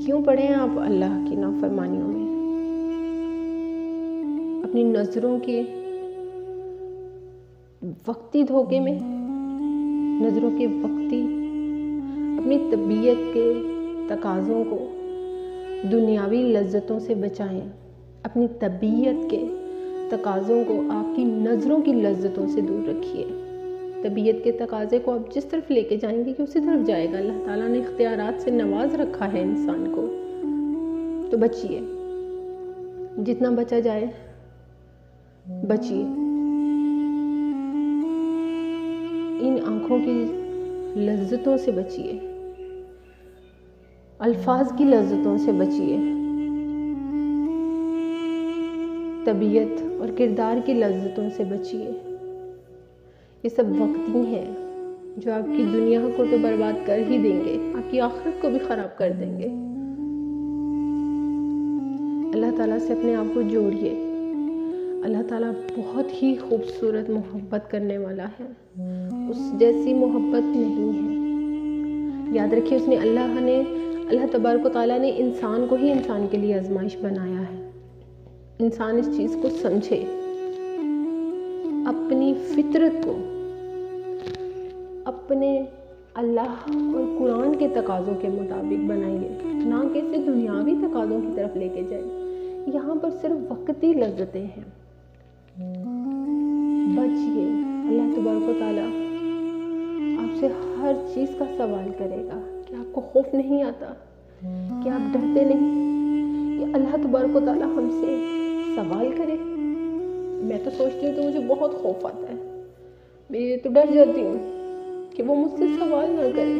کیوں پڑے ہیں آپ اللہ کی نافرمانیوں میں؟ اپنی نظروں کے وقتی دھوکے میں، نظروں کے وقتی اپنی طبیعت کے تقاضوں کو دنیاوی لذتوں سے بچائیں. اپنی طبیعت کے تقاضوں کو آپ کی نظروں کی لذتوں سے دور رکھیے. طبیعت کے تقاضے کو آپ جس طرف لے کے جائیں گے کہ اسی طرف جائے گا. اللہ تعالیٰ نے اختیارات سے نواز رکھا ہے انسان کو، تو بچیے، جتنا بچا جائے بچیے. ان آنکھوں کی لذتوں سے بچیے، الفاظ کی لذتوں سے بچیے، طبیعت اور کردار کی لذتوں سے بچیے. یہ سب وقتی ہیں جو آپ کی دنیا کو تو برباد کر ہی دیں گے، آپ کی آخرت کو بھی خراب کر دیں گے. اللہ تعالیٰ سے اپنے آپ کو جوڑیے. اللہ تعالیٰ بہت ہی خوبصورت محبت کرنے والا ہے، اس جیسی محبت نہیں ہے. یاد رکھیے، اللہ تبارک و تعالیٰ نے انسان کو ہی انسان کے لیے آزمائش بنایا ہے. انسان اس چیز کو سمجھے، اپنی فطرت کو اپنے اللہ اور قرآن کے تقاضوں کے مطابق بنائیے، نہ کہ اسے دنیاوی تقاضوں کی طرف لے کے جائیں. یہاں پر صرف وقتی لذتیں ہیں. بچیے. اللہ تبارک و تعالیٰ آپ سے ہر چیز کا سوال کرے گا. کہ آپ کو خوف نہیں آتا؟ کہ آپ ڈرتے نہیں کہ اللہ تبارک و تعالیٰ ہم سے سوال کرے؟ میں تو سوچتی ہوں تو مجھے بہت خوف آتا ہے. میں تو ڈر جاتی ہوں کہ وہ مجھ سے سوال نہ کرے.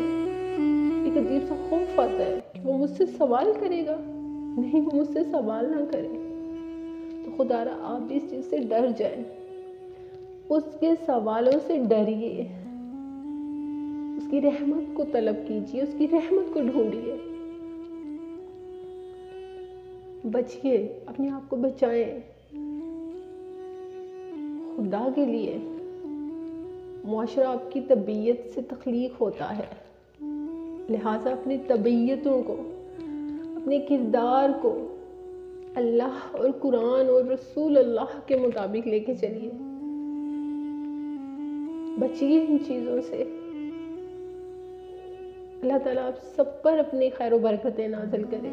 ایک عجیب سا خوف آتا ہے کہ وہ مجھ سے سوال کرے گا. نہیں، وہ مجھ سے سوال نہ کرے. تو خدا را آپ بھی اس چیز سے ڈر جائیں، اس کے سوالوں سے ڈریے، اس کی رحمت کو طلب کیجیے، اس کی رحمت کو ڈھونڈیے. بچیے، اپنے آپ کو بچائیں. خدا کے لیے معاشرہ آپ کی طبیعت سے تخلیق ہوتا ہے، لہٰذا اپنی طبیعتوں کو، اپنے کردار کو اللہ اور قرآن اور رسول اللہ کے مطابق لے کے چلیے. بچیے ان چیزوں سے. اللہ تعالیٰ آپ سب پر اپنی خیر و برکتیں نازل کرے.